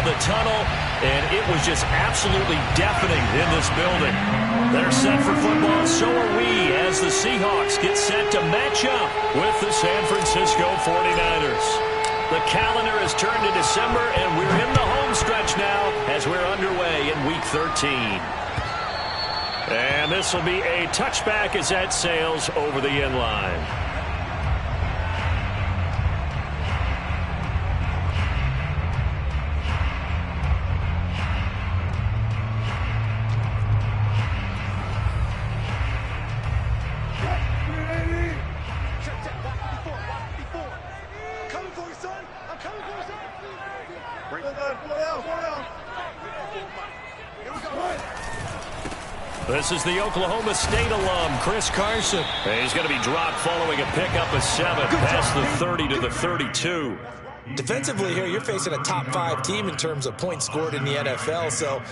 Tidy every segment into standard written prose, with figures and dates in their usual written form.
of the tunnel, and it was just absolutely deafening in this building. They're set for football, so are we, as the Seahawks get set to match up with the San Francisco 49ers. The calendar has turned to December, and we're in the home stretch now as we're underway in Week 13. And this will be a touchback as that sails over the end line. This is the Oklahoma State alum, Chris Carson. He's going to be dropped following a pickup of 7 past the 30 to the 32. Defensively here, you're facing a top-5 team in terms of points scored in the NFL. So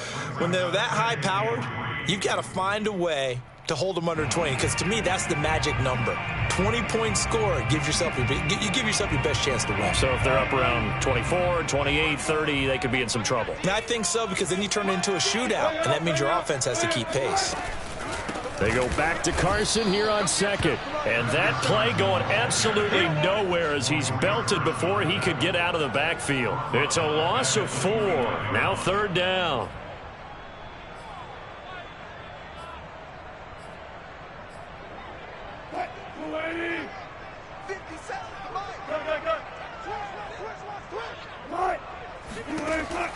when they're that high-powered, you've got to find a way to hold them under 20, because to me, that's the magic number. 20-point score gives yourself you give yourself your best chance to win. So if they're up around 24, 28, 30, they could be in some trouble. And I think so, because then you turn it into a shootout, and that means your offense has to keep pace. They go back to Carson here on second. And that play going absolutely nowhere as he's belted before he could get out of the backfield. It's a loss of 4. Now 3rd down.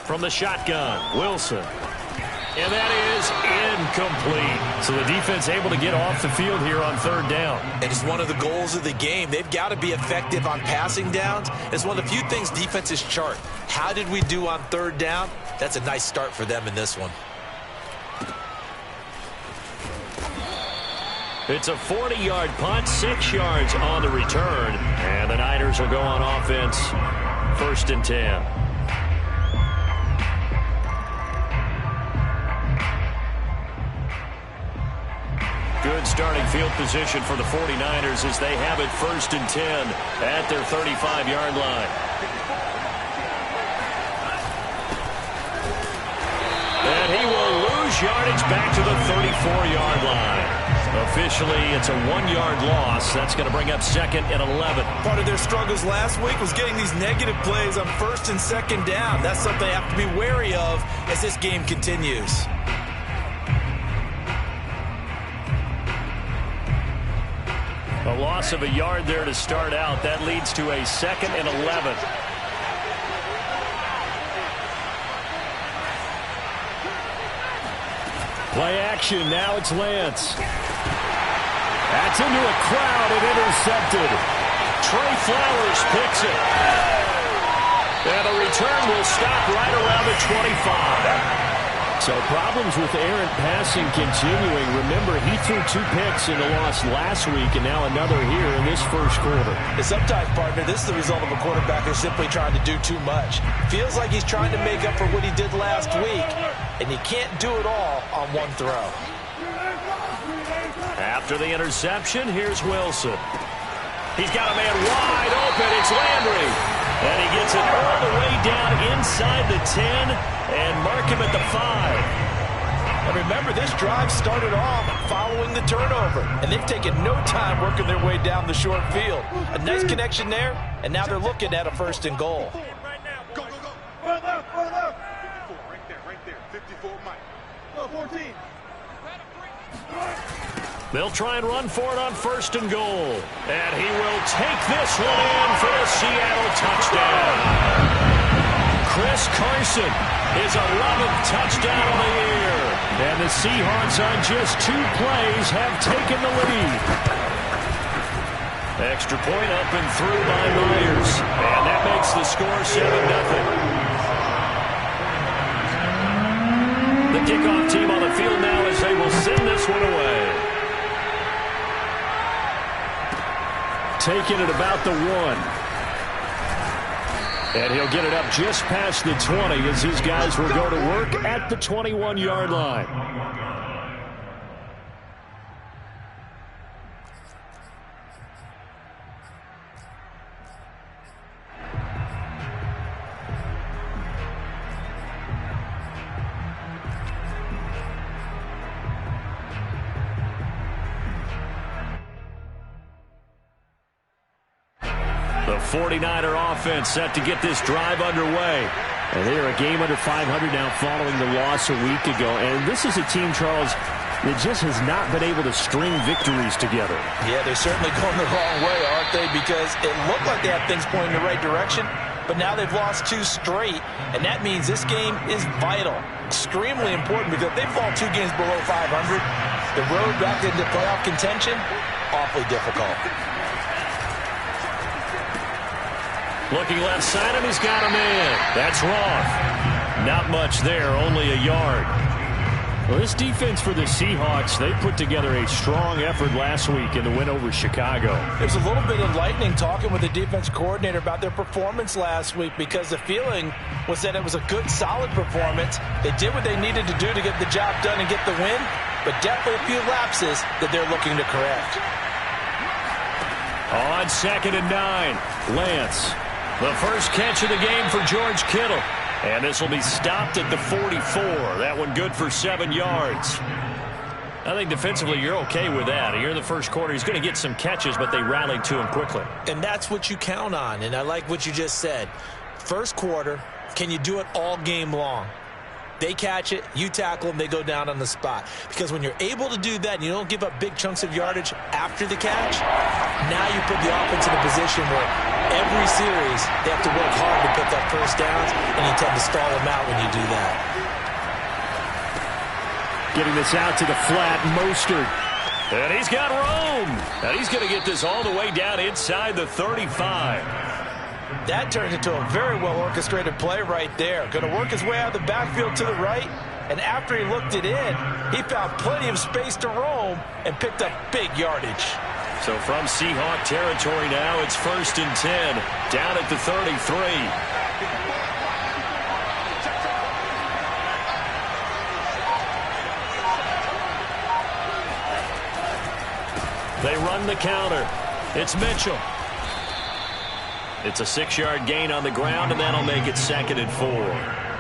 From the shotgun, Wilson. And that is incomplete. So the defense able to get off the field here on 3rd down. And it's one of the goals of the game. They've got to be effective on passing downs. It's one of the few things defenses chart. How did we do on 3rd down? That's a nice start for them in this one. It's a 40-yard punt, 6 yards on the return. And the Niners will go on offense, 1st and 10. Good starting field position for the 49ers as they have it 1st and 10 at their 35-yard line. And he will lose yardage back to the 34-yard line. Officially, it's a 1-yard loss. That's going to bring up 2nd and 11. Part of their struggles last week was getting these negative plays on 1st and 2nd down. That's something they have to be wary of as this game continues. A loss of a yard there to start out. That leads to a 2nd and 11. Play action. Now it's Lance. That's into a crowd and intercepted. Trey Flowers picks it. And the return will stop right around the 25. So problems with errant passing continuing. Remember, he threw 2 picks in the loss last week and now another here in this 1st quarter. And sometimes, partner, this is the result of a quarterback who's simply trying to do too much. Feels like he's trying to make up for what he did last week, and he can't do it all on one throw. After the interception, here's Wilson. He's got a man wide open. It's Landry. And he gets it all the way down inside the 10 and mark him at the 5. And remember, this drive started off following the turnover, and they've taken no time working their way down the short field. A nice connection there, and now they're looking at a 1st and goal. Go, go, go. Right left, right left. 54, right there. 54, Mike. Go, 14. They'll try and run for it on 1st and goal. And he will take this one in for a Seattle touchdown. Chris Carson, his 11th touchdown of the year. And the Seahawks on just 2 plays have taken the lead. Extra point up and through by Myers. And that makes the score 7-0. The kickoff team on the field now as they will send this one away. Taking it about the 1. And he'll get it up just past the 20 as his guys will go to work at the 21-yard line. 49er offense set to get this drive underway. And they are a game under 500 now following the loss a week ago. And this is a team, Charles, that just has not been able to string victories together. Yeah, they're certainly going the wrong way, aren't they? Because it looked like they had things pointing in the right direction, but now they've lost 2 straight. And that means this game is vital, extremely important, because if they fall 2 games below 500, the road back into playoff contention, awfully difficult. Looking left side, and he's got a man. That's Roth. Not much there, only a yard. Well, this defense for the Seahawks, they put together a strong effort last week in the win over Chicago. There's a little bit of lightning talking with the defense coordinator about their performance last week, because the feeling was that it was a good, solid performance. They did what they needed to do to get the job done and get the win, but definitely a few lapses that they're looking to correct. On 2nd and 9, Lance. The first catch of the game for George Kittle. And this will be stopped at the 44. That one good for 7 yards. I think defensively you're okay with that. Here in the first quarter, he's going to get some catches, but they rallied to him quickly. And that's what you count on, and I like what you just said. First quarter, can you do it all game long? They catch it, you tackle them, they go down on the spot. Because when you're able to do that and you don't give up big chunks of yardage after the catch, now you put the offense in a position where every series they have to work hard to pick up first downs, and you tend to stall them out when you do that. Getting this out to the flat, Mostert. And he's got room. And he's going to get this all the way down inside the 35. That turned into a very well-orchestrated play right there. Going to work his way out of the backfield to the right, and after he looked it in, he found plenty of space to roam and picked up big yardage. So from Seahawk territory now, it's 1st and 10, down at the 33. They run the counter. It's Mitchell. It's a 6-yard gain on the ground, and that'll make it 2nd and 4.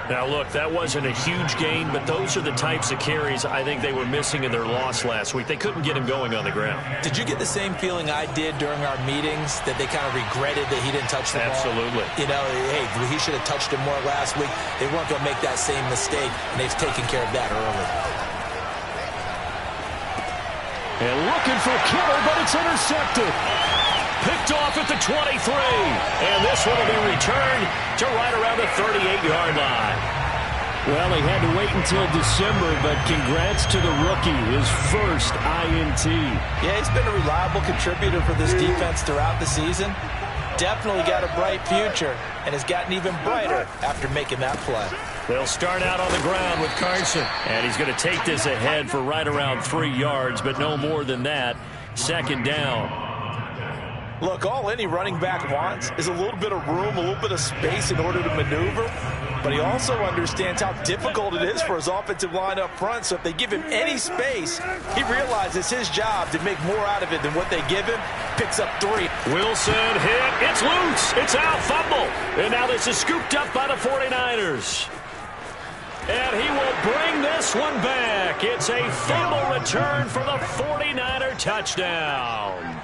Now, look, that wasn't a huge gain, but those are the types of carries I think they were missing in their loss last week. They couldn't get him going on the ground. Did you get the same feeling I did during our meetings, that they kind of regretted that he didn't touch the ball? Absolutely. You know, hey, he should have touched him more last week. They weren't going to make that same mistake, and they've taken care of that early. And looking for Kittle, but it's intercepted. Picked off at the 23. And this one will be returned to right around the 38-yard line. Well, he had to wait until December, but congrats to the rookie, his first INT. Yeah, he's been a reliable contributor for this defense throughout the season. Definitely got a bright future, and has gotten even brighter after making that play. They'll start out on the ground with Carson. And he's going to take this ahead for right around 3 yards, but no more than that. 2nd down. Look, all any running back wants is a little bit of room, a little bit of space in order to maneuver. But he also understands how difficult it is for his offensive line up front. So if they give him any space, he realizes his job to make more out of it than what they give him. Picks up 3. Wilson hit. It's loose. It's out. Fumble. And now this is scooped up by the 49ers. And he will bring this one back. It's a fumble return for the 49er touchdown.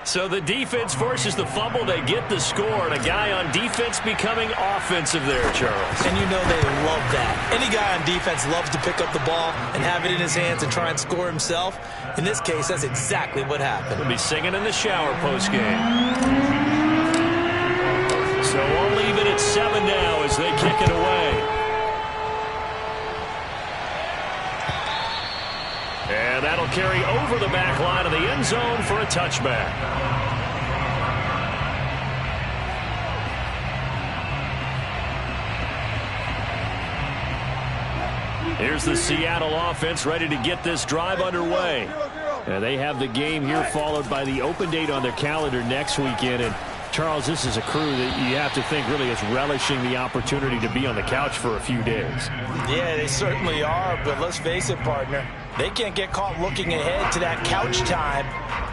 So the defense forces the fumble. They get the score. And a guy on defense becoming offensive there, Charles. And you know they love that. Any guy on defense loves to pick up the ball and have it in his hands and try and score himself. In this case, that's exactly what happened. He'll be singing in the shower postgame. So we'll leave it at 7 now as they kick it away. And that'll carry over the back line of the end zone for a touchback. Here's the Seattle offense ready to get this drive underway. And they have the game here followed by the open date on their calendar next weekend. And Charles, this is a crew that you have to think really is relishing the opportunity to be on the couch for a few days. Yeah, they certainly are, but let's face it, partner. They can't get caught looking ahead to that couch time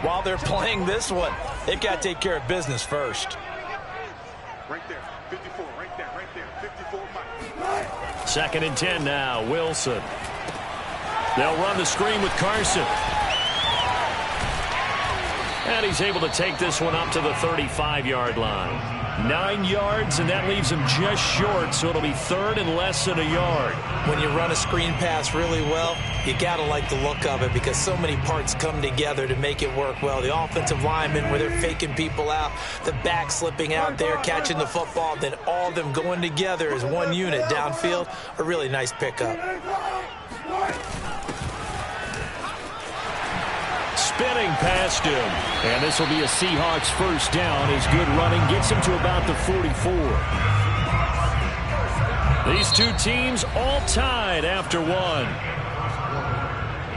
while they're playing this one. They've got to take care of business first. Right there, 54, right there, 54 Mike. 2nd and 10 now, Wilson. They'll run the screen with Carson. And he's able to take this one up to the 35-yard line. 9 yards, and that leaves him just short, so it'll be third and less than a yard. When you run a screen pass really well, you got to like the look of it because so many parts come together to make it work well. The offensive linemen, where they're faking people out, the back slipping out there, catching the football, then all of them going together as one unit downfield. A really nice pickup. Spinning past him. And this will be a Seahawks first down. His good running gets him to about the 44. These two teams all tied after one.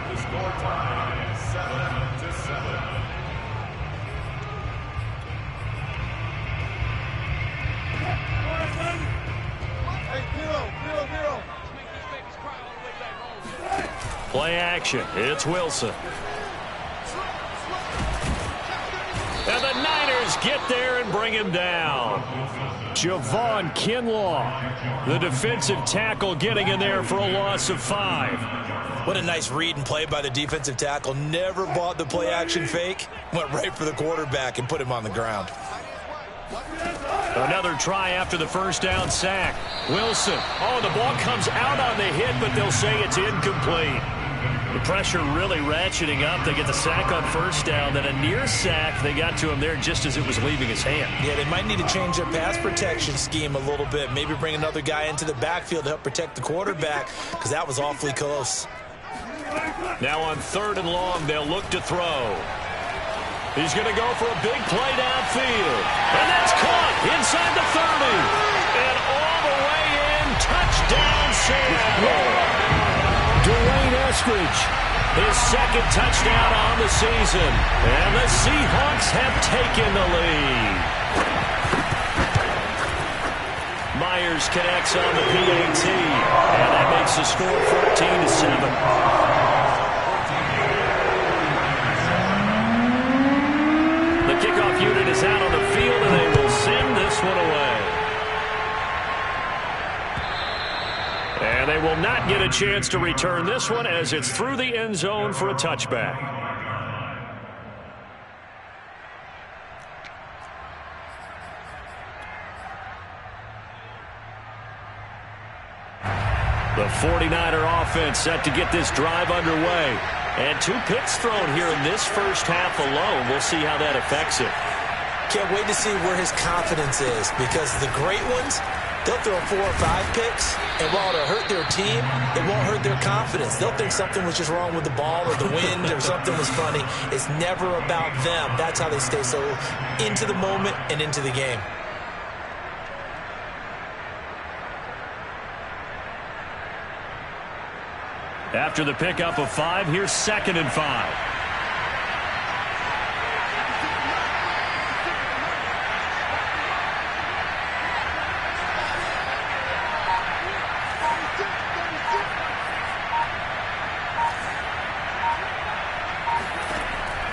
The score time 7-7. Play action. It's Wilson. And the Niners get there and bring him down. Javon Kinlaw, the defensive tackle, getting in there for a loss of 5. What a nice read and play by the defensive tackle. Never bought the play action fake. Went right for the quarterback and put him on the ground. Another try after the first down sack. Wilson. Oh, the ball comes out on the hit, but they'll say it's incomplete. The pressure really ratcheting up. They get the sack on first down, then a near sack. They got to him there just as it was leaving his hand. Yeah, they might need to change their pass protection scheme a little bit. Maybe bring another guy into the backfield to help protect the quarterback because that was awfully close. Now on 3rd and long, they'll look to throw. He's going to go for a big play downfield. And that's caught inside the 30. And all the way in, touchdown Seattle. Dwayne Eskridge, his second touchdown on the season. And the Seahawks have taken the lead. Myers connects on the PAT. And that makes the score 14-7. The kickoff unit is out on the field, and they will send this one away. And they will not get a chance to return this one as it's through the end zone for a touchback. The 49er offense set to get this drive underway. And 2 picks thrown here in this first half alone. We'll see how that affects it. Can't wait to see where his confidence is because the great ones, they'll throw 4 or 5 picks, and while it'll hurt their team, it won't hurt their confidence. They'll think something was just wrong with the ball or the wind or something was funny. It's never about them. That's how they stay so into the moment and into the game. After the pickup of 5, here's 2nd and 5.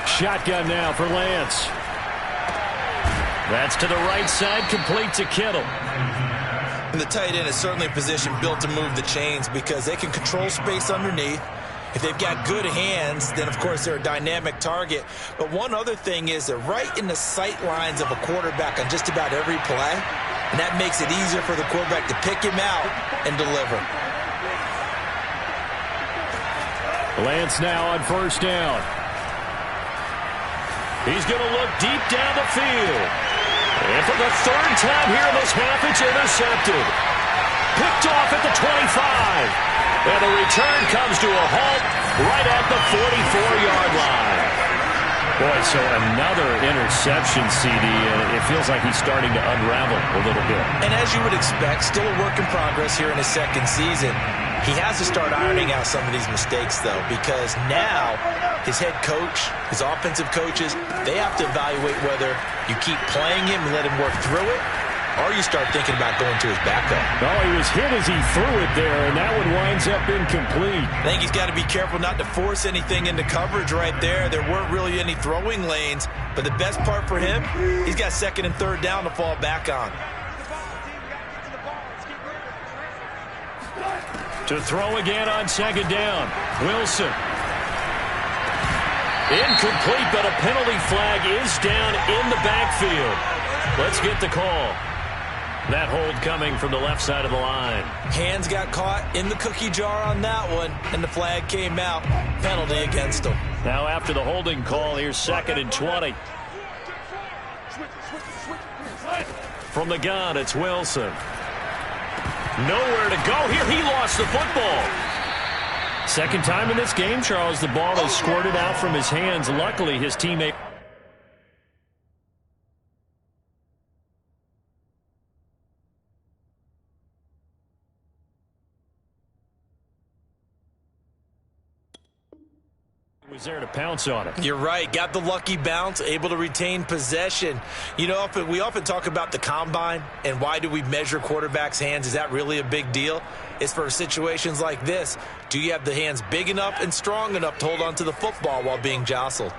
Shotgun now for Lance. That's to the right side, complete to Kittle. And the tight end is certainly a position built to move the chains because they can control space underneath. If they've got good hands, then, of course, they're a dynamic target. But one other thing is they're right in the sight lines of a quarterback on just about every play, and that makes it easier for the quarterback to pick him out and deliver. Lance now on first down. He's going to look deep down the field. And for the 3rd time here in this half, it's intercepted. Picked off at the 25. And the return comes to a halt right at the 44-yard line. Boy, so another interception, CD, and it feels like he's starting to unravel a little bit. And as you would expect, still a work in progress here in his 2nd season. He has to start ironing out some of these mistakes, though, because now his head coach, his offensive coaches, they have to evaluate whether you keep playing him and let him work through it, or you start thinking about going to his backup. No, he was hit as he threw it there, and that one winds up incomplete. I think he's got to be careful not to force anything into coverage right there. There weren't really any throwing lanes, but the best part for him, he's got 2nd and 3rd down to fall back on. To throw again on 2nd down. Wilson. Incomplete, but a penalty flag is down in the backfield. Let's get the call. That hold coming from the left side of the line. Hands got caught in the cookie jar on that one, and the flag came out. Penalty against him. Now after the holding call, here's 2nd and 20. From the gun, it's Wilson. Nowhere to go here. He lost the football. Second time in this game, Charles, the ball is squirted out from his hands. Luckily, his teammate was there to pounce on it. You're right. Got the lucky bounce, able to retain possession. You know, we often talk about the combine and why do we measure quarterbacks' hands. Is that really a big deal? It's for situations like this. Do you have the hands big enough and strong enough to hold on to the football while being jostled?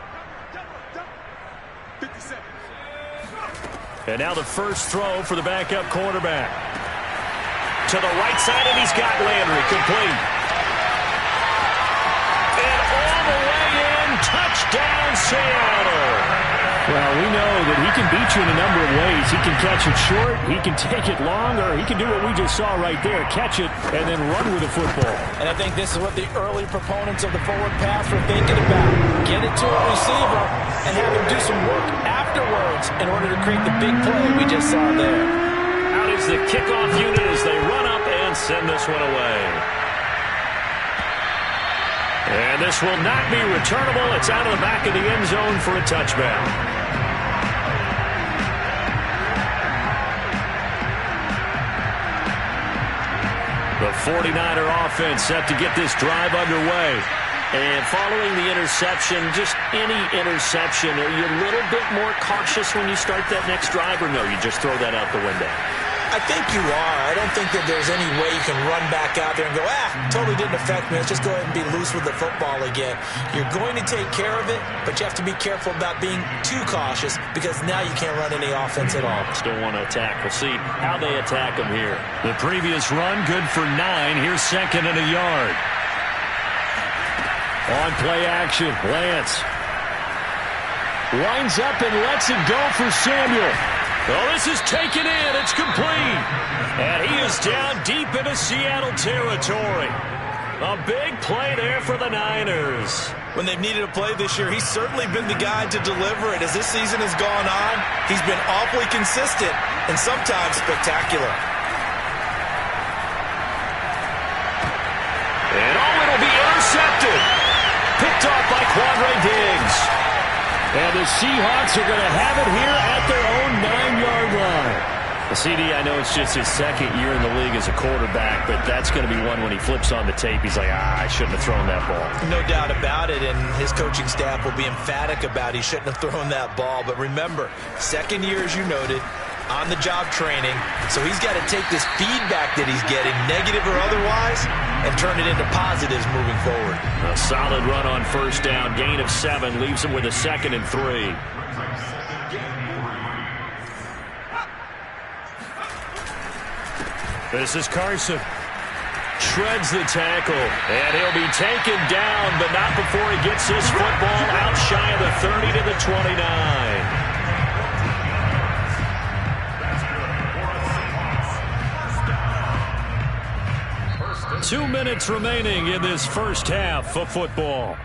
And now the first throw for the backup quarterback. To the right side, and he's got Landry complete. And all the way in, touchdown Seattle. Well, we know that he can beat you in a number of ways. He can catch it short, he can take it long, or he can do what we just saw right there, catch it and then run with the football. And I think this is what the early proponents of the forward pass were thinking about. Get it to a receiver and have him do some work afterwards in order to create the big play we just saw there. Out is the kickoff unit as they run up and send this one away. And this will not be returnable. It's out of the back of the end zone for a touchback. The 49er offense set to get this drive underway. And following the interception, just any interception, are you a little bit more cautious when you start that next drive, or no, you just throw that out the window? I think you are. I don't think that there's any way you can run back out there and go, totally didn't affect me. Let's just go ahead and be loose with the football again. You're going to take care of it, but you have to be careful about being too cautious because now you can't run any offense at all. Still want to attack. We'll see how they attack them here. The previous run, good for 9. Here's 2nd and a yard. On play action, Lance lines up and lets it go for Samuel. Well, this is taken in. It's complete. And he is down deep into Seattle territory. A big play there for the Niners. When they've needed a play this year, he's certainly been the guy to deliver it. As this season has gone on, he's been awfully consistent and sometimes spectacular. And it'll be intercepted. Picked off by Quandre Diggs. And the Seahawks are going to have it here at their own 9-yard line. The CD, I know it's just his 2nd year in the league as a quarterback, but that's going to be one when he flips on the tape. He's like, I shouldn't have thrown that ball. No doubt about it, and his coaching staff will be emphatic about he shouldn't have thrown that ball. But remember, 2nd year, as you noted, on-the-job training. So he's got to take this feedback that he's getting, negative or otherwise, and turn it into positives moving forward. A solid run on first down. Gain of 7 leaves him with a 2nd and 3. This is Carson. Shreds the tackle, and he'll be taken down, but not before he gets this football out shy of the 30 to the 29. 2 minutes remaining in this first half of football.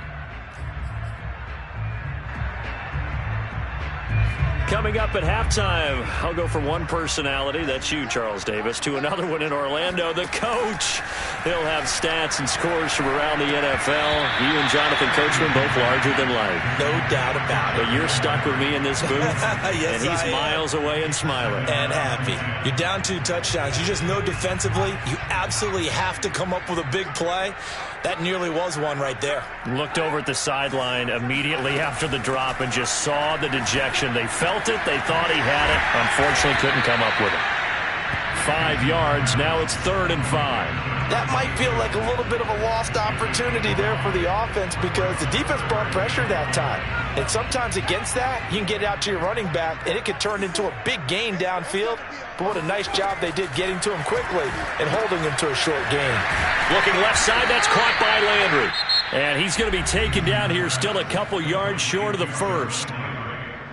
Coming up at halftime, I'll go from one personality, that's you, Charles Davis, to another one in Orlando, the coach. He'll have stats and scores from around the NFL. You and Jonathan Coachman both larger than life. No doubt about it. But you're stuck with me in this booth, yes, and he's miles away and smiling. And happy. You're down 2 touchdowns. You just know defensively you absolutely have to come up with a big play. That nearly was one right there. Looked over at the sideline immediately after the drop and just saw the dejection. They felt it. They thought he had it. Unfortunately, couldn't come up with it. 5 yards. Now it's 3rd and 5. That might feel like a little bit of a lost opportunity there for the offense because the defense brought pressure that time. And sometimes against that, you can get out to your running back, and it could turn into a big gain downfield. But what a nice job they did getting to him quickly and holding him to a short gain. Looking left side, that's caught by Landry. And he's going to be taken down here, still a couple yards short of the first.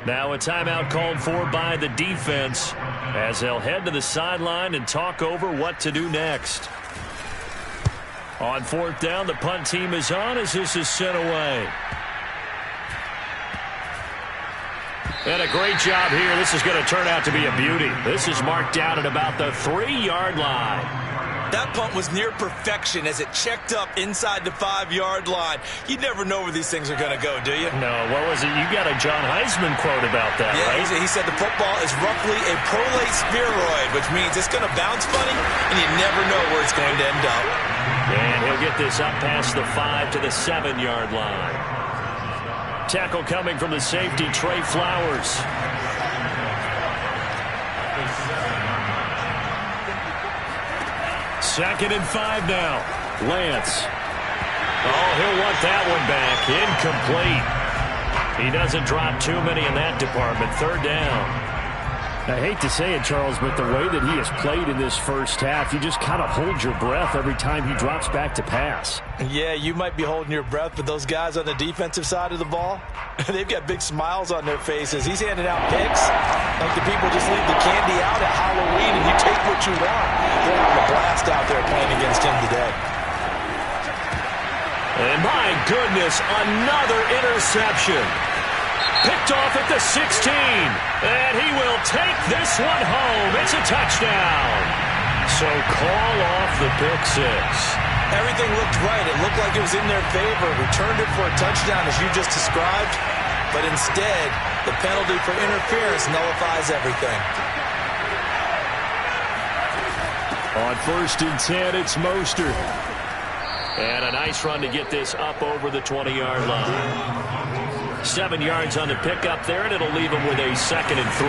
Now a timeout called for by the defense as they'll head to the sideline and talk over what to do next. On fourth down, the punt team is on as this is sent away. And a great job here. This is going to turn out to be a beauty. This is marked down at about the 3-yard line. That punt was near perfection as it checked up inside the 5-yard line. You never know where these things are going to go, do you? No, what was it? You got a John Heisman quote about that, yeah, right? He said the football is roughly a prolate spheroid, which means it's going to bounce funny, and you never know where it's going to end up. And he'll get this up past the 5 to the 7-yard line. Tackle coming from the safety, Trey Flowers. Second and 5 now. Lance. Oh, he'll want that one back. Incomplete. He doesn't drop too many in that department. Third down. I hate to say it, Charles, but the way that he has played in this first half, you just kind of hold your breath every time he drops back to pass. Yeah, you might be holding your breath, but those guys on the defensive side of the ball, they've got big smiles on their faces. He's handing out picks like the people just leave the candy out at Halloween and you take what you want. They're having a blast out there playing against him today. And my goodness, another interception. Picked off at the 16. And he will take this one home. It's a touchdown. So call off the pick six. Everything looked right. It looked like it was in their favor. Returned it for a touchdown as you just described. But instead, the penalty for interference nullifies everything. On first and 10, it's Mostert. And a nice run to get this up over the 20-yard line. 7 yards on the pickup there, and it'll leave him with a 2nd and 3.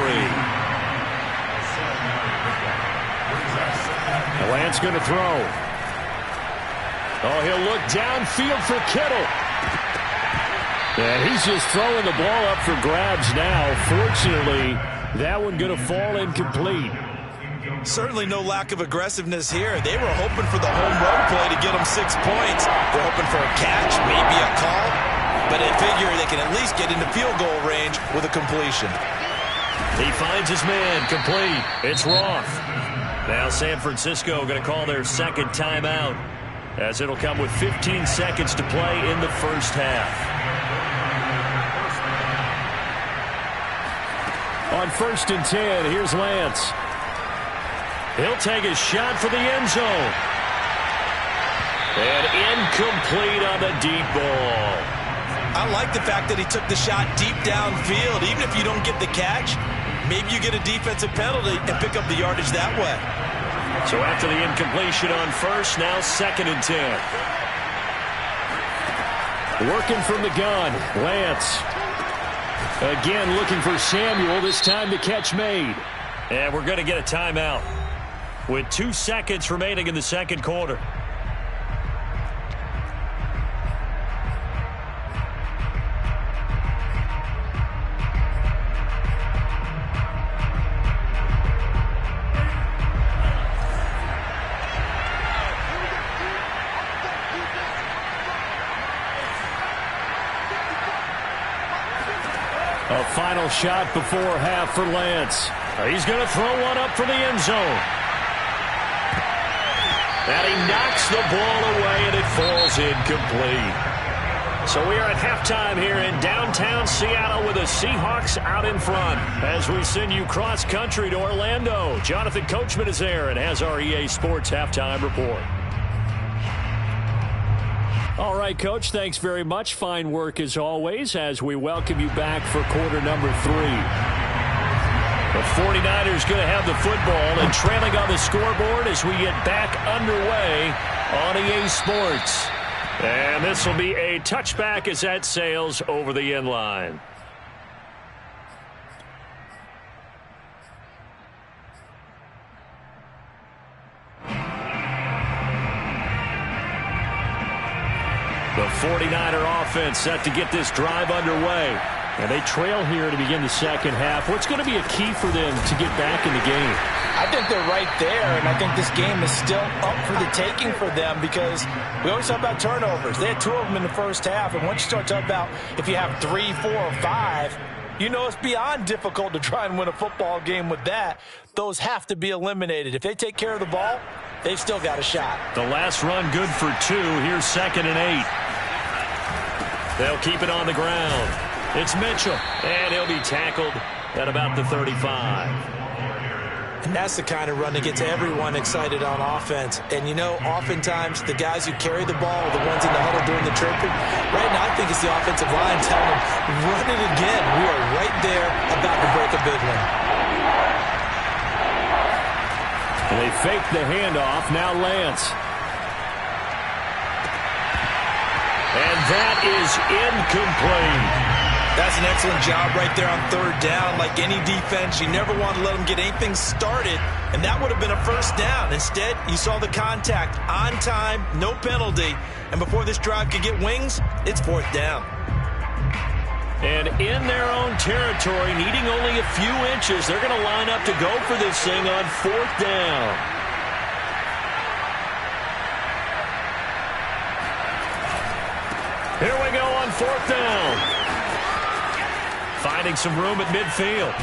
Lance going to throw. Oh, he'll look downfield for Kittle. And he's just throwing the ball up for grabs now. Fortunately, that one going to fall incomplete. Certainly no lack of aggressiveness here. They were hoping for the home run play to get them 6 points. They're hoping for a catch, maybe a call. But I figure they can at least get into field goal range with a completion. He finds his man, complete. It's Roth. Now San Francisco going to call their second timeout as it'll come with 15 seconds to play in the first half. On first and 10, here's Lance. He'll take a shot for the end zone. And incomplete on the deep ball. I like the fact that he took the shot deep downfield. Even if you don't get the catch, maybe you get a defensive penalty and pick up the yardage that way. So after the incompletion on first, now 2nd and 10. Working from the gun, Lance. Again looking for Samuel, this time the catch made. And we're going to get a timeout with 2 seconds remaining in the second quarter. A final shot before half for Lance. He's going to throw one up for the end zone. And he knocks the ball away, and it falls incomplete. So we are at halftime here in downtown Seattle with the Seahawks out in front as we send you cross-country to Orlando. Jonathan Coachman is there and has our EA Sports halftime report. All right, Coach, thanks very much. Fine work as always as we welcome you back for quarter number 3. The 49ers going to have the football and trailing on the scoreboard as we get back underway on EA Sports. And this will be a touchback as that sails over the end line. The 49er offense set to get this drive underway. And they trail here to begin the second half. What's going to be a key for them to get back in the game? I think they're right there, and I think this game is still up for the taking for them because we always talk about turnovers. They had 2 of them in the first half, and once you start talking about if you have 3, 4, or 5, you know it's beyond difficult to try and win a football game with that. Those have to be eliminated. If they take care of the ball, they've still got a shot. The last run good for 2. Here's 2nd and 8. They'll keep it on the ground. It's Mitchell, and he'll be tackled at about the 35. And that's the kind of run that gets everyone excited on offense. And, you know, oftentimes the guys who carry the ball are the ones in the huddle doing the chirping. Right now, I think it's the offensive line telling them, run it again. We are right there about to break a big one. They fake the handoff. Now Lance. And that is incomplete. That's an excellent job right there on 3rd down. Like any defense, you never want to let them get anything started, and that would have been a first down. Instead, you saw the contact on time, no penalty, and before this drive could get wings, it's 4th down. And in their own territory, needing only a few inches, they're going to line up to go for this thing on 4th down. Here we go on 4th down. Finding some room at midfield.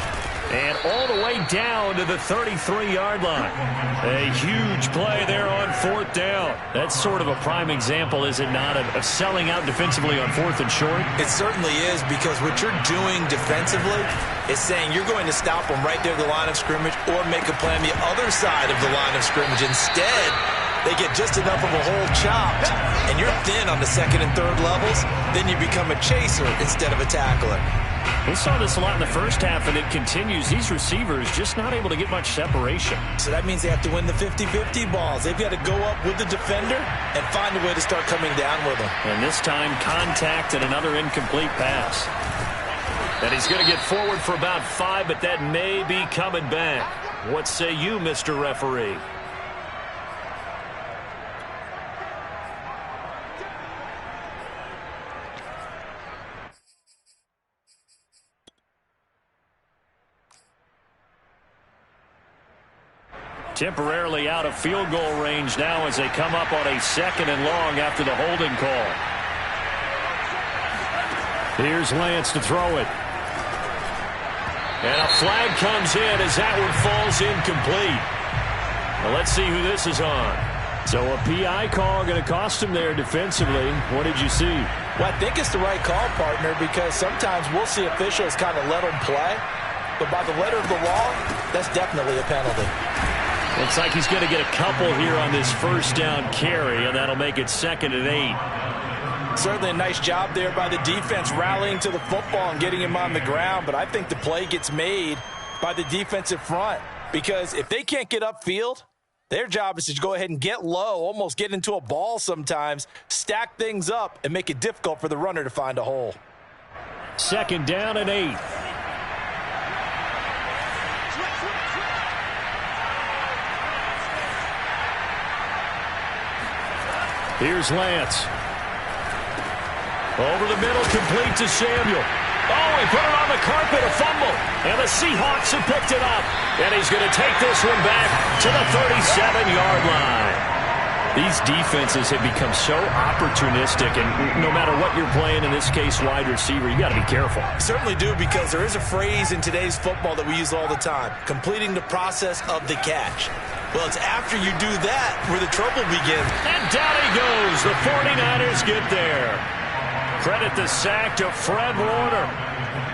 And all the way down to the 33-yard line. A huge play there on 4th down. That's sort of a prime example, is it not, of selling out defensively on 4th and short? It certainly is, because what you're doing defensively is saying you're going to stop them right there at the line of scrimmage or make a play on the other side of the line of scrimmage. Instead, they get just enough of a hole chopped, and you're thin on the 2nd and 3rd levels. Then you become a chaser instead of a tackler. We saw this a lot in the first half, and it continues. These receivers just not able to get much separation. So that means they have to win the 50-50 balls. They've got to go up with the defender and find a way to start coming down with them. And this time, contact and another incomplete pass. And he's going to get forward for about 5, but that may be coming back. What say you, Mr. Referee? Temporarily out of field goal range now as they come up on a 2nd and long after the holding call. Here's Lance to throw it. And a flag comes in as that one falls incomplete. Well, let's see who this is on. So a PI call going to cost him there defensively. What did you see? Well, I think it's the right call, partner, because sometimes we'll see officials kind of let them play. But by the letter of the law, that's definitely a penalty. Looks like he's going to get a couple here on this 1st down carry, and that'll make it 2nd and 8. Certainly a nice job there by the defense rallying to the football and getting him on the ground, but I think the play gets made by the defensive front, because if they can't get upfield, their job is to go ahead and get low, almost get into a ball sometimes, stack things up, and make it difficult for the runner to find a hole. 2nd down and 8. Here's Lance. Over the middle, complete to Samuel. Oh, he put it on the carpet, a fumble. And the Seahawks have picked it up. And he's going to take this one back to the 37-yard line. These defenses have become so opportunistic, and no matter what you're playing, in this case, wide receiver, you got to be careful. Certainly do, because there is a phrase in today's football that we use all the time, completing the process of the catch. Well, it's after you do that where the trouble begins. And down he goes. The 49ers get there. Credit the sack to Fred Warner.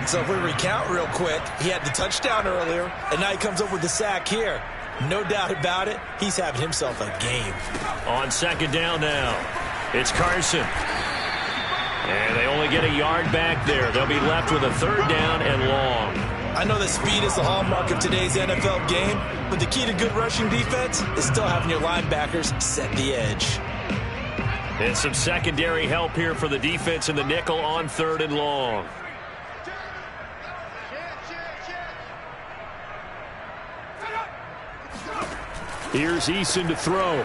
So if we recount real quick, he had the touchdown earlier, and now he comes up with the sack here. No doubt about it, he's having himself a game. On 2nd down now, it's Carson. And they only get a yard back there. They'll be left with a 3rd down and long. I know that speed is the hallmark of today's NFL game, but the key to good rushing defense is still having your linebackers set the edge. And some secondary help here for the defense in the nickel on 3rd and long. Here's Eason to throw.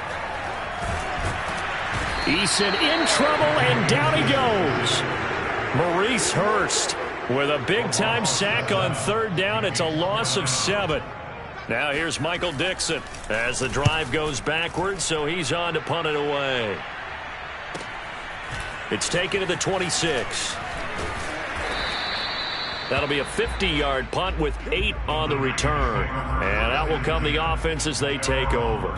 Eason in trouble, and down he goes. Maurice Hurst With a big-time sack on third down, it's a loss of 7. Now here's Michael Dixon as the drive goes backwards, so he's on to punt it away. It's taken to the 26. That'll be a 50-yard punt with 8 on the return. And out will come the offense as they take over.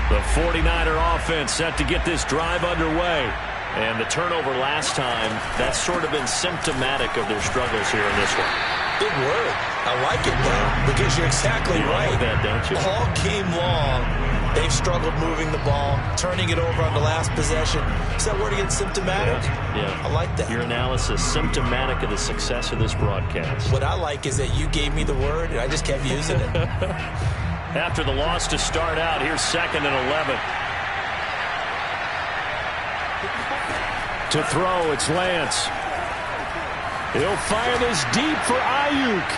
The 49er offense set to get this drive underway. And the turnover last time, that's sort of been symptomatic of their struggles here in this one. Big word. I like it, though, because you're exactly right. Like that, don't you? All game long, they've struggled moving the ball, turning it over on the last possession. Is that word again, symptomatic? Yeah. I like that. Your analysis, symptomatic of the success of this broadcast. What I like is that you gave me the word, and I just kept using it. After the loss to start out, here's 2nd and 11. To throw, it's Lance. He'll fire this deep for Ayuk.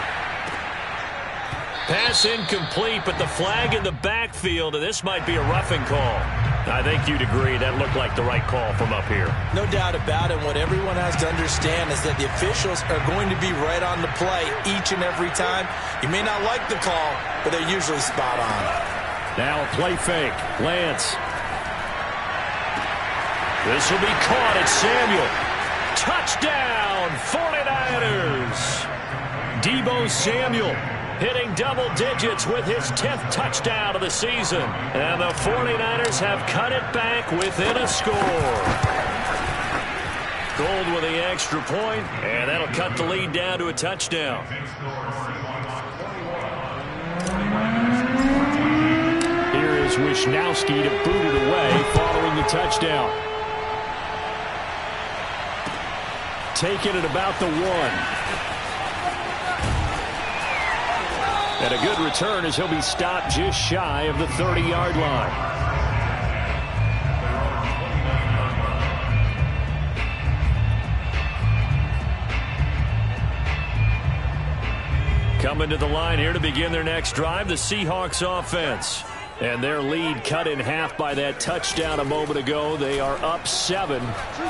Pass incomplete, but the flag in the backfield, and this might be a roughing call. I think you'd agree that looked like the right call from up here. No doubt about it. What everyone has to understand is that the officials are going to be right on the play each and every time. You may not like the call, but they're usually spot on. Now a play fake. Lance. This will be caught at Samuel. Touchdown, 49ers. Deebo Samuel hitting double digits with his 10th touchdown of the season. And the 49ers have cut it back within a score. Gold with the extra point, and that'll cut the lead down to a touchdown. Here is Wisnowski to boot it away following the touchdown. Taken at about the 1. And a good return as he'll be stopped just shy of the 30-yard line. Coming to the line here to begin their next drive, the Seahawks offense. And their lead cut in half by that touchdown a moment ago. They are up 7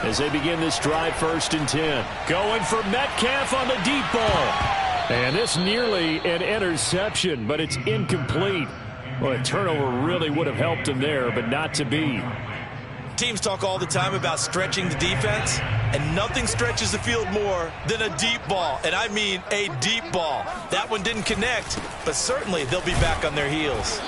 as they begin this drive, 1st and 10. Going for Metcalf on the deep ball. And this nearly an interception, but it's incomplete. Well, a turnover really would have helped him there, but not to be. Teams talk all the time about stretching the defense, and nothing stretches the field more than a deep ball. And I mean a deep ball. That one didn't connect, but certainly they'll be back on their heels.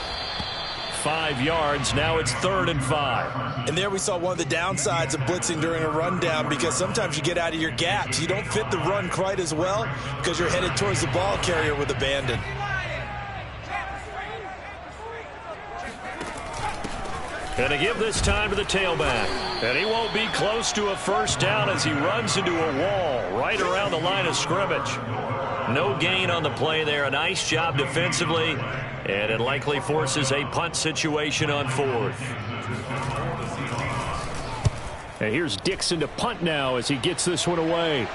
5 yards. Now it's 3rd and 5. And there we saw one of the downsides of blitzing during a rundown, because sometimes you get out of your gaps. You don't fit the run quite as well because you're headed towards the ball carrier with abandon. And to give this time to the tailback. And he won't be close to a first down as he runs into a wall right around the line of scrimmage. No gain on the play there. A nice job defensively. And it likely forces a punt situation on 4th. And here's Dixon to punt now as he gets this one away.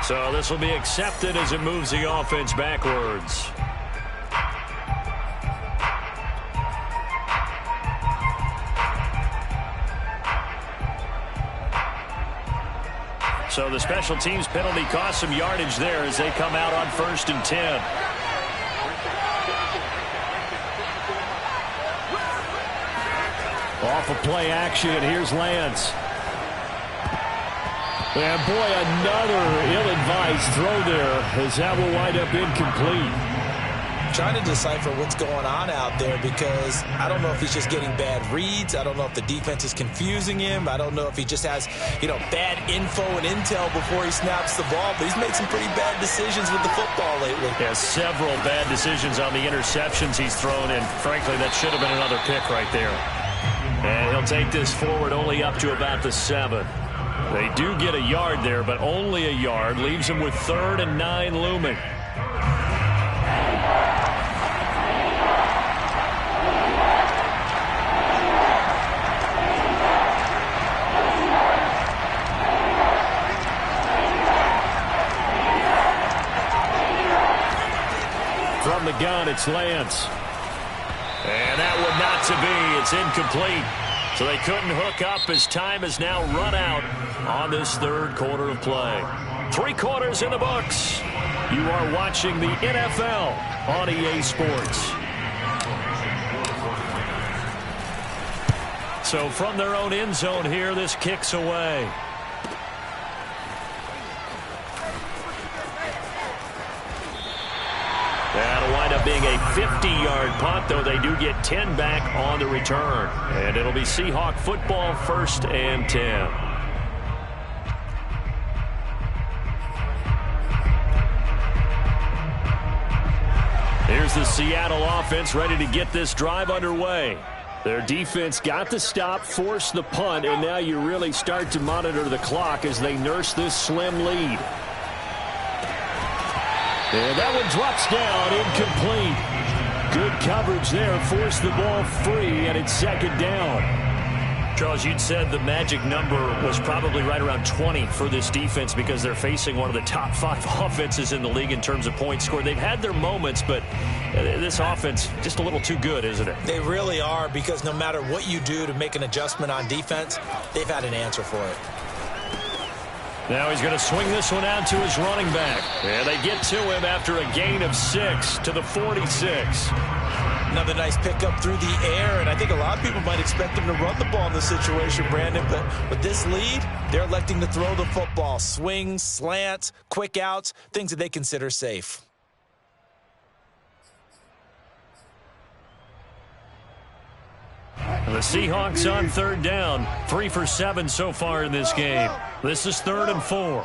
So this will be accepted as it moves the offense backwards. So the special teams penalty cost some yardage there as they come out on 1st and 10. Off of play action, and here's Lance. And boy, another ill-advised throw there as that will wind up incomplete. Trying to decipher what's going on out there, because I don't know if he's just getting bad reads. I don't know if the defense is confusing him. I don't know if he just has, bad info and intel before he snaps the ball. But he's made some pretty bad decisions with the football lately. Yeah, several bad decisions on the interceptions he's thrown, and frankly, that should have been another pick right there. And he'll take this forward only up to about the 7. They do get a yard there, but only a yard. Leaves him with 3rd and 9 looming. it's Lance. And that one not to be. It's incomplete. So they couldn't hook up as time has now run out on this third quarter of play. 3 quarters in the books. You are watching the NFL on EA Sports. So from their own end zone here, this kicks away. That'll wind up being a 50-yard punt, though they do get 10 back on the return. And it'll be Seahawk football, 1st and 10. Here's the Seattle offense ready to get this drive underway. Their defense got the stop, forced the punt, and now you really start to monitor the clock as they nurse this slim lead. And that one drops down, incomplete. Good coverage there, forced the ball free, and it's 2nd down. Charles, you'd said the magic number was probably right around 20 for this defense because they're facing one of the top 5 offenses in the league in terms of points scored. They've had their moments, but this offense just a little too good, isn't it? They really are, because no matter what you do to make an adjustment on defense, they've had an answer for it. Now he's going to swing this one out to his running back. And they get to him after a gain of 6 to the 46. Another nice pickup through the air, and I think a lot of people might expect them to run the ball in this situation, Brandon, but with this lead, they're electing to throw the football. Swings, slants, quick outs, things that they consider safe. The Seahawks on 3rd down, 3 for 7 so far in this game. This is 3rd and 4.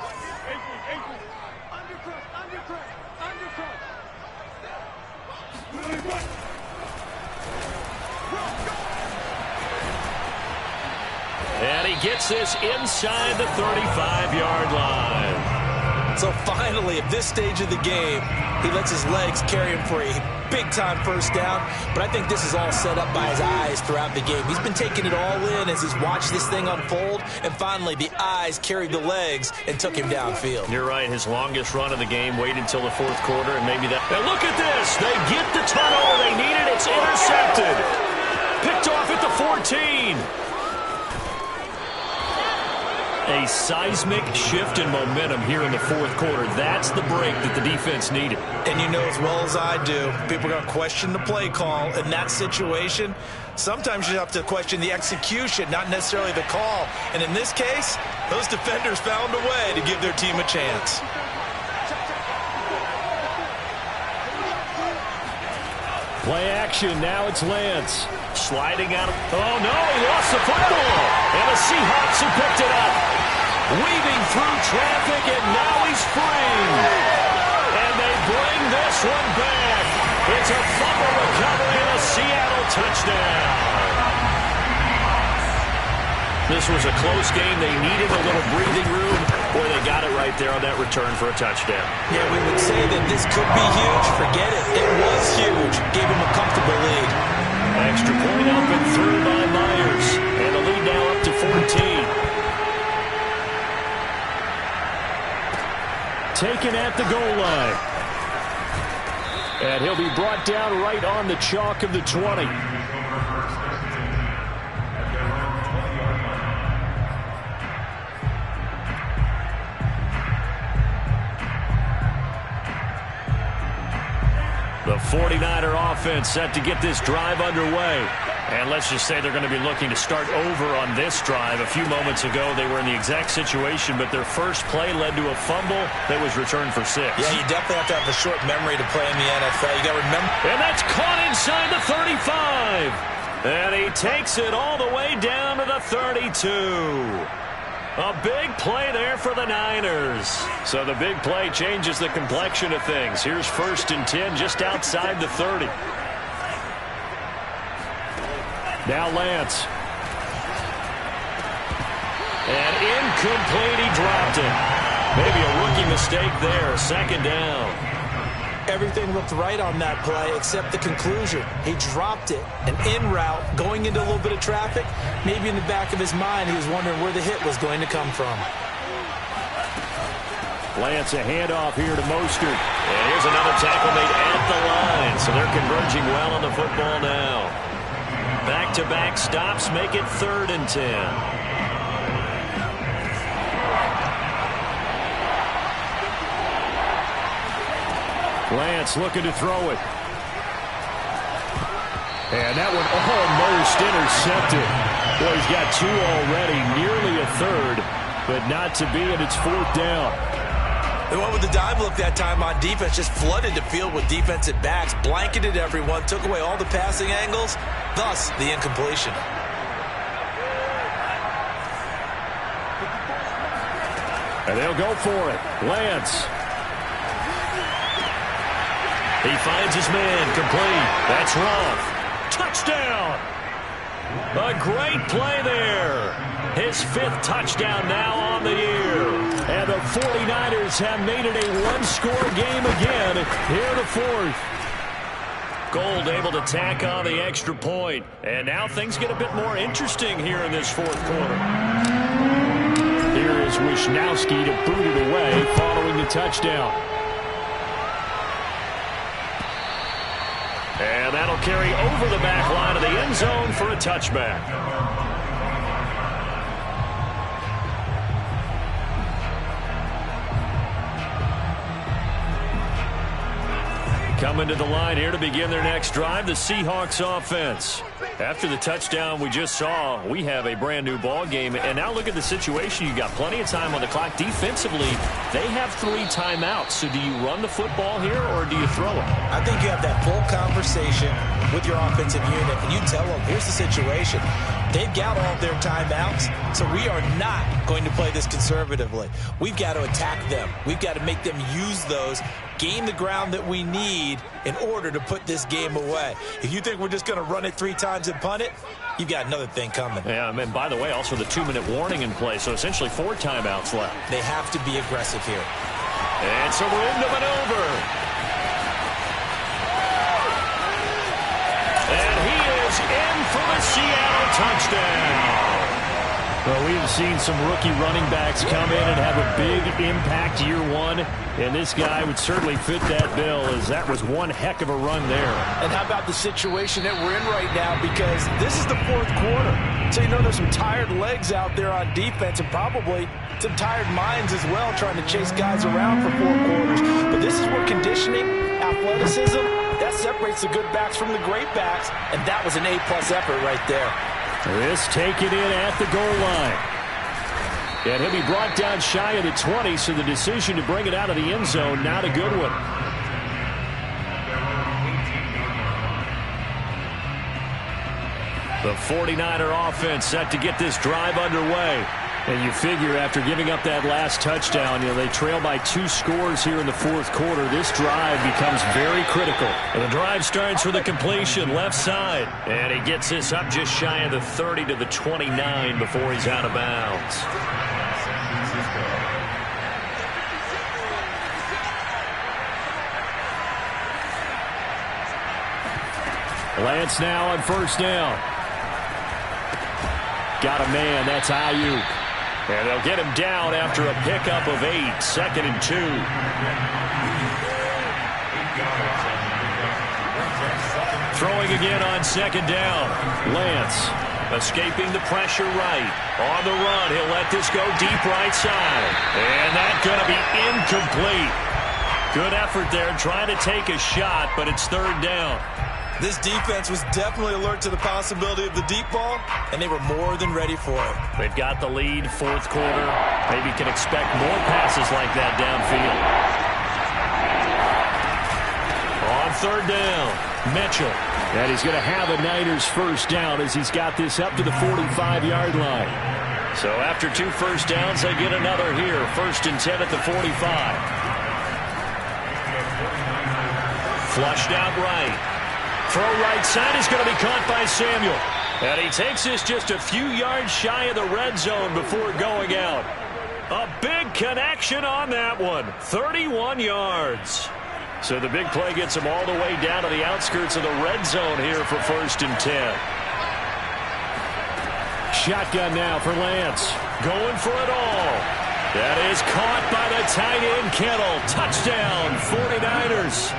And he gets this inside the 35-yard line. So finally, at this stage of the game, he lets his legs carry him for a big-time 1st down. But I think this is all set up by his eyes throughout the game. He's been taking it all in as he's watched this thing unfold. And finally, the eyes carried the legs and took him downfield. You're right. His longest run of the game waited until the 4th quarter, and maybe that. And look at this. They get the turnover they needed. It's intercepted. Picked off at the 14. A seismic shift in momentum here in the 4th quarter. That's the break that the defense needed. And you know as well as I do, people are going to question the play call in that situation. Sometimes you have to question the execution, not necessarily the call. And in this case, those defenders found a way to give their team a chance. Play action. Now it's Lance. Sliding out. Oh, no, he lost the football. And the Seahawks have picked it up. Weaving through traffic, and now he's free. And they bring this one back. It's a fumble recovery and a Seattle touchdown. This was a close game. They needed a little breathing room. Boy, they got it right there on that return for a touchdown. Yeah, we would say that this could be huge. Forget it. It was huge. Gave him a comfortable lead. Extra point up and through by Myers. And the lead now up to 14. Taken at the goal line. And he'll be brought down right on the chalk of the 20. The 49er offense set to get this drive underway. And let's just say they're going to be looking to start over on this drive. A few moments ago, they were in the exact situation, but their first play led to a fumble that was returned for 6. Yeah, you definitely have to have a short memory to play in the NFL. You got to remember. And that's caught inside the 35. And he takes it all the way down to the 32. A big play there for the Niners. So the big play changes the complexion of things. Here's 1st and 10 just outside the 30. Now Lance. And incomplete, he dropped it. Maybe a rookie mistake there, 2nd down. Everything looked right on that play except the conclusion. He dropped it, and en route, going into a little bit of traffic, maybe in the back of his mind he was wondering where the hit was going to come from. Lance, a handoff here to Mostert. And here's another tackle made at the line. So they're converging well on the football now. Back-to-back stops make it 3rd and 10. Lance looking to throw it. And that one almost intercepted. Boy, he's got 2 already, nearly a 3rd, but not to be, and it's 4th down. They went with the dive look that time on defense, just flooded the field with defensive backs, blanketed everyone, took away all the passing angles, thus the incompletion. And they'll go for it. Lance. He finds his man, complete. That's Roth. Touchdown! A great play there. His 5th touchdown now on the year. And the 49ers have made it a 1-score game again here in the 4th. Gold able to tack on the extra point. And now things get a bit more interesting here in this 4th quarter. Here is Wisnowski to boot it away following the touchdown. And that'll carry over the back line of the end zone for a touchback. Coming to the line here to begin their next drive, the Seahawks offense. After the touchdown we just saw, we have a brand new ball game. And now look at the situation. You got plenty of time on the clock. Defensively, they have 3 timeouts. So do you run the football here or do you throw it? I think you have that full conversation with your offensive unit, and you tell them, here's the situation. They've got all of their timeouts, so we are not going to play this conservatively. We've got to attack them. We've got to make them use those, gain the ground that we need in order to put this game away. If you think we're just going to run it 3 times and punt it, you've got another thing coming. Yeah, and by the way, also the 2-minute warning in play, so essentially 4 timeouts left. They have to be aggressive here. And some room to maneuver. And he is in for the Seattle touchdown. Well, we have seen some rookie running backs come in and have a big impact year 1, and this guy would certainly fit that bill, as that was one heck of a run there. And how about the situation that we're in right now, because this is the 4th quarter. So you know there's some tired legs out there on defense and probably some tired minds as well trying to chase guys around for 4 quarters. But this is where conditioning, athleticism, that separates the good backs from the great backs, and that was an A-plus effort right there. This taken in at the goal line. And he'll be brought down shy of the 20, so the decision to bring it out of the end zone, not a good one. The 49er offense set to get this drive underway. And you figure after giving up that last touchdown, they trail by 2 scores here in the 4th quarter. This drive becomes very critical. And the drive starts with a completion left side. And he gets this up just shy of the 30 to the 29 before he's out of bounds. Lance now on 1st down. Got a man, that's Ayuk. And they'll get him down after a pickup of 8, 2nd and 2. Throwing again on 2nd down. Lance escaping the pressure right. On the run, he'll let this go deep right side. And that's going to be incomplete. Good effort there trying to take a shot, but it's 3rd down. This defense was definitely alert to the possibility of the deep ball, and they were more than ready for it. They've got the lead, 4th quarter. Maybe can expect more passes like that downfield. On 3rd down, Mitchell. And he's going to have a Niners 1st down as he's got this up to the 45-yard line. So after 2 first downs, they get another here. 1st and 10 at the 45. Flushed out right. Throw right side is going to be caught by Samuel. And he takes this just a few yards shy of the red zone before going out. A big connection on that one. 31 yards. So the big play gets him all the way down to the outskirts of the red zone here for 1st and 10. Shotgun now for Lance. Going for it all. That is caught by the tight end, Kittle. Touchdown, 49ers.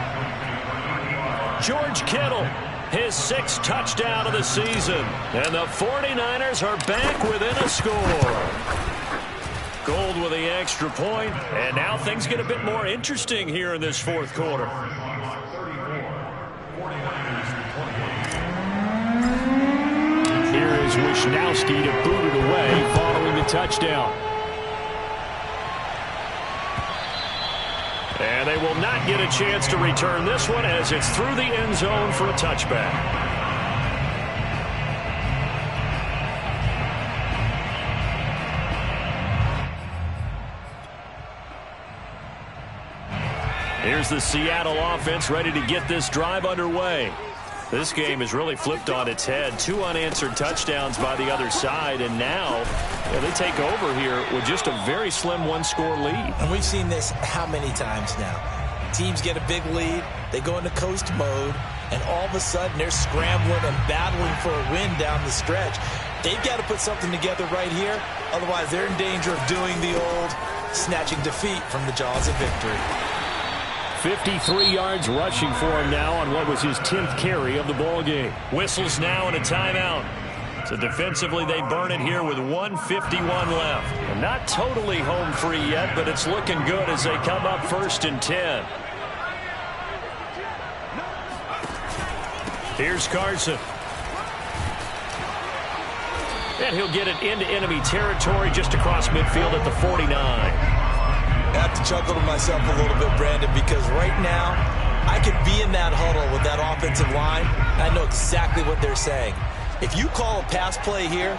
George Kittle, his 6th touchdown of the season. And the 49ers are back within a score. Gold with the extra point, and now things get a bit more interesting here in this 4th quarter. Here is Wisnowski to boot it away following the touchdown. And they will not get a chance to return this one as it's through the end zone for a touchback. Here's the Seattle offense ready to get this drive underway. This game has really flipped on its head. 2 unanswered touchdowns by the other side, and now they take over here with just a very slim 1-score lead. And we've seen this how many times now? Teams get a big lead, they go into coast mode, and all of a sudden they're scrambling and battling for a win down the stretch. They've got to put something together right here, otherwise they're in danger of doing the old snatching defeat from the jaws of victory. 53 yards rushing for him now on what was his 10th carry of the ball game. Whistles now and a timeout. So defensively they burn it here with 1:51 left. And not totally home free yet, but it's looking good as they come up 1st and 10. Here's Carson. And he'll get it into enemy territory just across midfield at the 49. I have to chuckle to myself a little bit, Brandon, because right now I could be in that huddle with that offensive line, and I know exactly what they're saying. If you call a pass play here,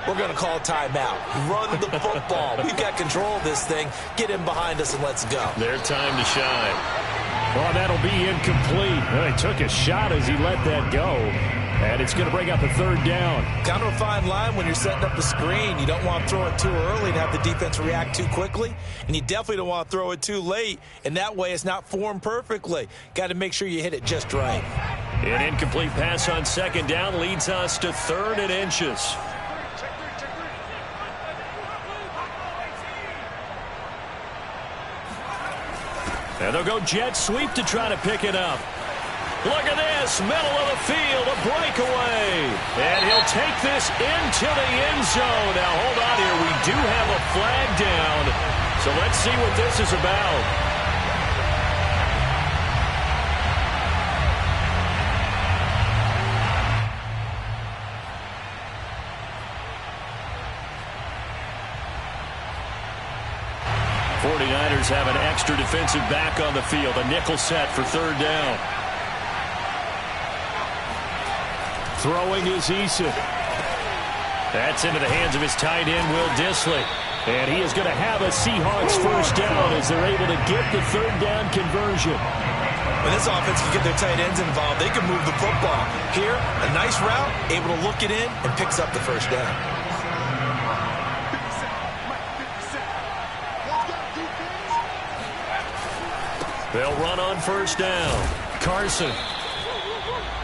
we're going to call a timeout. Run the football. We've got control of this thing. Get in behind us and let's go. Their time to shine. Well, that'll be incomplete. Well, he took a shot as he let that go. And it's going to bring up a 3rd down. Kind of a fine line when you're setting up a screen. You don't want to throw it too early and have the defense react too quickly. And you definitely don't want to throw it too late. And that way it's not formed perfectly. Got to make sure you hit it just right. An incomplete pass on 2nd down leads us to 3rd and inches. And they'll go jet sweep to try to pick it up. Look at this, middle of the field, a breakaway. And he'll take this into the end zone. Now, hold on here. We do have a flag down. So let's see what this is about. '49ers have an extra defensive back on the field. A nickel set for 3rd down. Throwing is Eason. That's into the hands of his tight end, Will Dissly. And he is going to have a Seahawks 1st down as they're able to get the 3rd down conversion. When this offense can get their tight ends involved, they can move the football. Here, a nice route, able to look it in, and picks up the 1st down. They'll run on 1st down. Carson.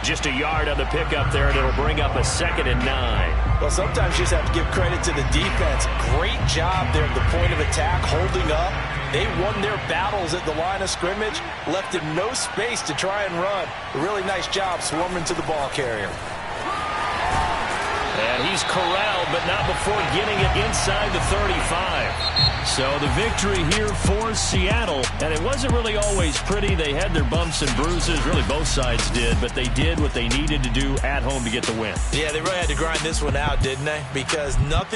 Just a yard on the pickup there, and it'll bring up a 2nd and 9. Well, sometimes you just have to give credit to the defense. Great job there at the point of attack, holding up. They won their battles at the line of scrimmage, left him no space to try and run. A really nice job swarming to the ball carrier. And he's corralled, but not before getting it inside the 35. So the victory here for Seattle. And it wasn't really always pretty. They had their bumps and bruises. Really, both sides did. But they did what they needed to do at home to get the win. Yeah, they really had to grind this one out, didn't they? Because nothing